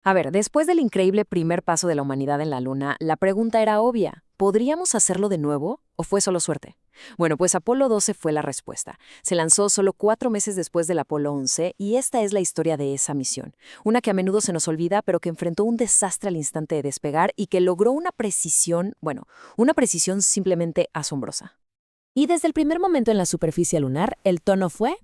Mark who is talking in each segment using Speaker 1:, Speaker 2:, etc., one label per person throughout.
Speaker 1: A ver, después del increíble primer paso de la humanidad en la Luna, la pregunta era obvia. ¿Podríamos hacerlo de nuevo o fue solo suerte? Bueno, pues Apolo 12 fue la respuesta. Se lanzó solo 4 meses después del Apolo 11 y esta es la historia de esa misión. Una que a menudo se nos olvida, pero que enfrentó un desastre al instante de despegar y que logró una precisión, bueno, una precisión simplemente asombrosa.
Speaker 2: Y desde el primer momento en la superficie lunar, el tono fue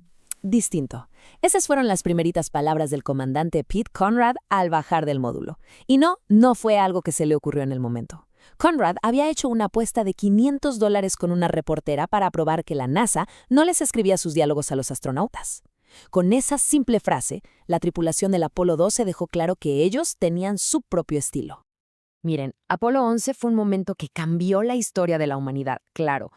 Speaker 2: distinto. Esas fueron las primeritas palabras del comandante Pete Conrad al bajar del módulo. Y no fue algo que se le ocurrió en el momento. Conrad había hecho una apuesta de $500 con una reportera para probar que la NASA no les escribía sus diálogos a los astronautas. Con esa simple frase, la tripulación del Apolo 12 dejó claro que ellos tenían su propio estilo.
Speaker 1: Miren, Apolo 11 fue un momento que cambió la historia de la humanidad, claro.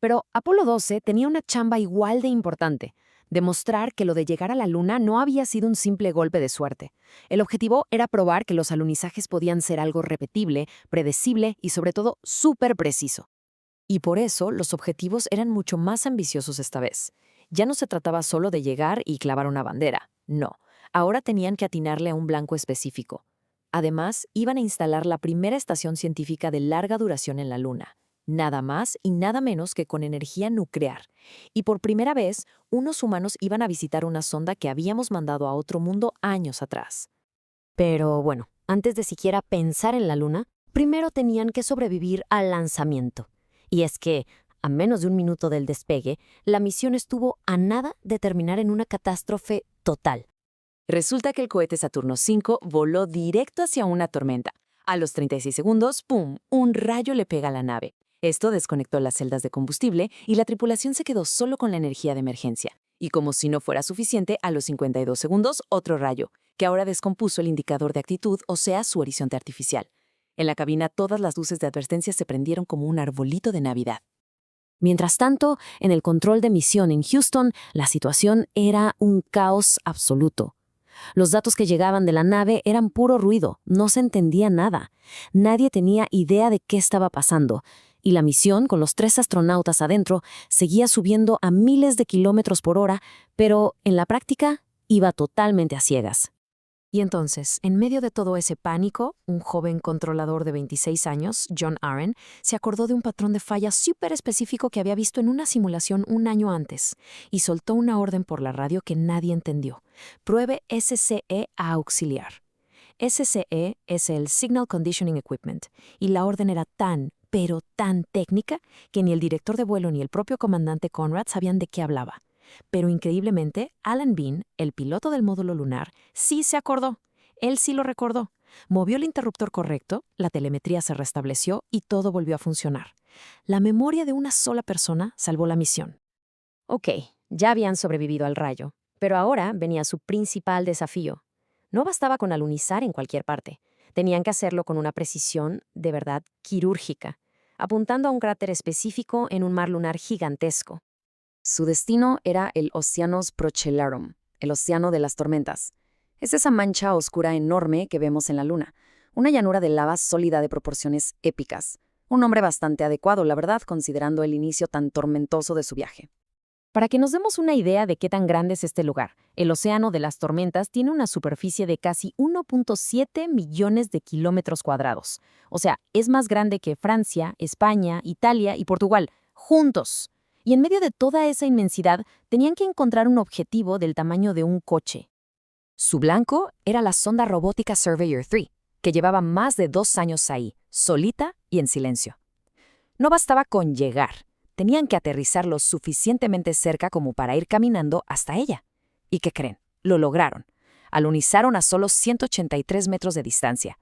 Speaker 1: Pero Apolo 12 tenía una chamba igual de importante: demostrar que lo de llegar a la Luna no había sido un simple golpe de suerte. El objetivo era probar que los alunizajes podían ser algo repetible, predecible y sobre todo súper preciso. Y por eso los objetivos eran mucho más ambiciosos esta vez. Ya no se trataba solo de llegar y clavar una bandera, no. Ahora tenían que atinarle a un blanco específico. Además, iban a instalar la primera estación científica de larga duración en la Luna, nada más y nada menos que con energía nuclear. Y por primera vez, unos humanos iban a visitar una sonda que habíamos mandado a otro mundo años atrás. Pero bueno, antes de siquiera pensar en la Luna, primero tenían que sobrevivir al lanzamiento. Y es que, a menos de un minuto del despegue, la misión estuvo a nada de terminar en una catástrofe total. Resulta que el cohete Saturno V voló directo hacia una tormenta. A los 36 segundos, ¡pum!, un rayo le pega a la nave. Esto desconectó las celdas de combustible y la tripulación se quedó solo con la energía de emergencia. Y como si no fuera suficiente, a los 52 segundos, otro rayo, que ahora descompuso el indicador de actitud, o sea, su horizonte artificial. En la cabina todas las luces de advertencia se prendieron como un arbolito de Navidad. Mientras tanto, en el control de misión en Houston, la situación era un caos absoluto. Los datos que llegaban de la nave eran puro ruido, no se entendía nada. Nadie tenía idea de qué estaba pasando, y la misión, con los 3 astronautas adentro, seguía subiendo a miles de kilómetros por hora, pero en la práctica iba totalmente a ciegas. Y entonces, en medio de todo ese pánico, un joven controlador de 26 años, John Aaron, se acordó de un patrón de falla súper específico que había visto en una simulación un año antes y soltó una orden por la radio que nadie entendió. Pruebe SCE a auxiliar. SCE es el Signal Conditioning Equipment, y la orden era tan, pero tan técnica que ni el director de vuelo ni el propio comandante Conrad sabían de qué hablaba. Pero increíblemente, Alan Bean, el piloto del módulo lunar, sí se acordó. Él sí lo recordó. Movió el interruptor correcto, la telemetría se restableció y todo volvió a funcionar. La memoria de una sola persona salvó la misión. Ok, ya habían sobrevivido al rayo, pero ahora venía su principal desafío. No bastaba con alunizar en cualquier parte. Tenían que hacerlo con una precisión de verdad quirúrgica, apuntando a un cráter específico en un mar lunar gigantesco. Su destino era el Oceanus Procellarum, el océano de las tormentas. Es esa mancha oscura enorme que vemos en la Luna, una llanura de lava sólida de proporciones épicas. Un nombre bastante adecuado, la verdad, considerando el inicio tan tormentoso de su viaje. Para que nos demos una idea de qué tan grande es este lugar, el Océano de las Tormentas tiene una superficie de casi 1.7 millones de kilómetros cuadrados. O sea, es más grande que Francia, España, Italia y Portugal, juntos. Y en medio de toda esa inmensidad, tenían que encontrar un objetivo del tamaño de un coche. Su blanco era la sonda robótica Surveyor 3, que llevaba más de 2 años ahí, solita y en silencio. No bastaba con llegar, tenían que aterrizar lo suficientemente cerca como para ir caminando hasta ella. ¿Y qué creen? Lo lograron. Alunizaron a solo 183 metros de distancia.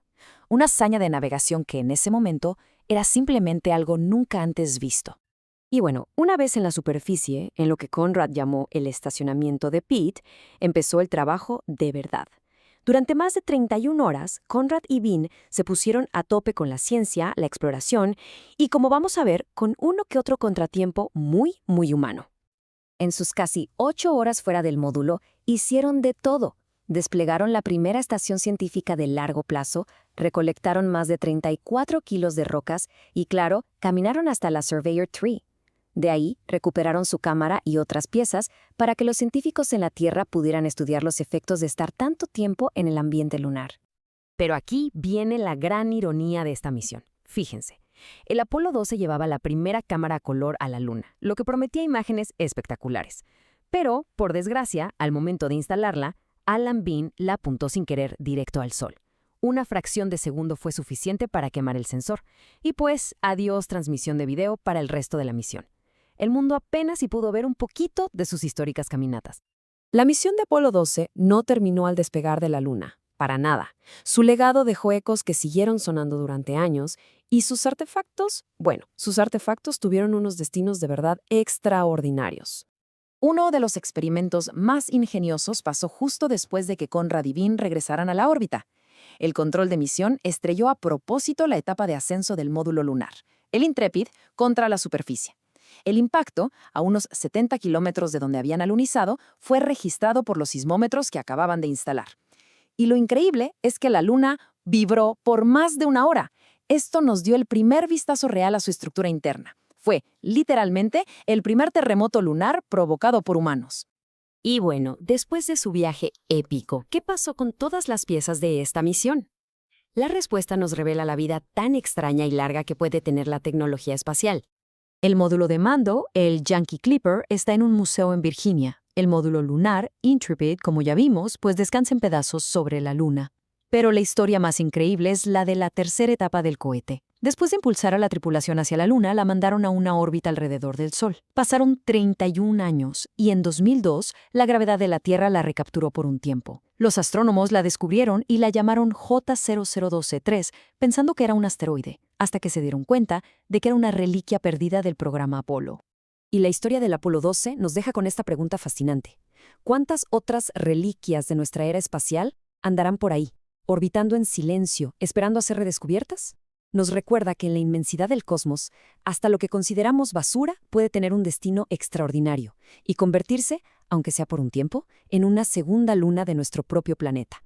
Speaker 1: Una hazaña de navegación que en ese momento era simplemente algo nunca antes visto. Y bueno, una vez en la superficie, en lo que Conrad llamó el estacionamiento de Pete, empezó el trabajo de verdad. Durante más de 31 horas, Conrad y Bean se pusieron a tope con la ciencia, la exploración y, como vamos a ver, con uno que otro contratiempo muy, muy humano. En sus casi 8 horas fuera del módulo, hicieron de todo. Desplegaron la primera estación científica de largo plazo, recolectaron más de 34 kilos de rocas y, claro, caminaron hasta la Surveyor 3. De ahí, recuperaron su cámara y otras piezas para que los científicos en la Tierra pudieran estudiar los efectos de estar tanto tiempo en el ambiente lunar. Pero aquí viene la gran ironía de esta misión. Fíjense, el Apolo 12 llevaba la primera cámara a color a la Luna, lo que prometía imágenes espectaculares. Pero, por desgracia, al momento de instalarla, Alan Bean la apuntó sin querer directo al Sol. Una fracción de segundo fue suficiente para quemar el sensor. Y pues, adiós transmisión de video para el resto de la misión. El mundo apenas si pudo ver un poquito de sus históricas caminatas.
Speaker 2: La misión de Apolo 12 no terminó al despegar de la Luna, para nada. Su legado dejó ecos que siguieron sonando durante años y sus artefactos tuvieron unos destinos de verdad extraordinarios.
Speaker 1: Uno de los experimentos más ingeniosos pasó justo después de que Conrad y Bean regresaran a la órbita. El control de misión estrelló a propósito la etapa de ascenso del módulo lunar, el Intrepid, contra la superficie. El impacto, a unos 70 kilómetros de donde habían alunizado, fue registrado por los sismómetros que acababan de instalar. Y lo increíble es que la Luna vibró por más de una hora. Esto nos dio el primer vistazo real a su estructura interna. Fue, literalmente, el primer terremoto lunar provocado por humanos.
Speaker 3: Y bueno, después de su viaje épico, ¿qué pasó con todas las piezas de esta misión? La respuesta nos revela la vida tan extraña y larga que puede tener la tecnología espacial.
Speaker 2: El módulo de mando, el Yankee Clipper, está en un museo en Virginia. El módulo lunar, Intrepid, como ya vimos, pues descansa en pedazos sobre la Luna. Pero la historia más increíble es la de la tercera etapa del cohete. Después de impulsar a la tripulación hacia la Luna, la mandaron a una órbita alrededor del Sol. Pasaron 31 años y en 2002 la gravedad de la Tierra la recapturó por un tiempo. Los astrónomos la descubrieron y la llamaron J00123, pensando que era un asteroide, hasta que se dieron cuenta de que era una reliquia perdida del programa Apolo.
Speaker 3: Y la historia del Apolo 12 nos deja con esta pregunta fascinante. ¿Cuántas otras reliquias de nuestra era espacial andarán por ahí, orbitando en silencio, esperando a ser redescubiertas? Nos recuerda que en la inmensidad del cosmos, hasta lo que consideramos basura puede tener un destino extraordinario y convertirse, aunque sea por un tiempo, en una segunda luna de nuestro propio planeta.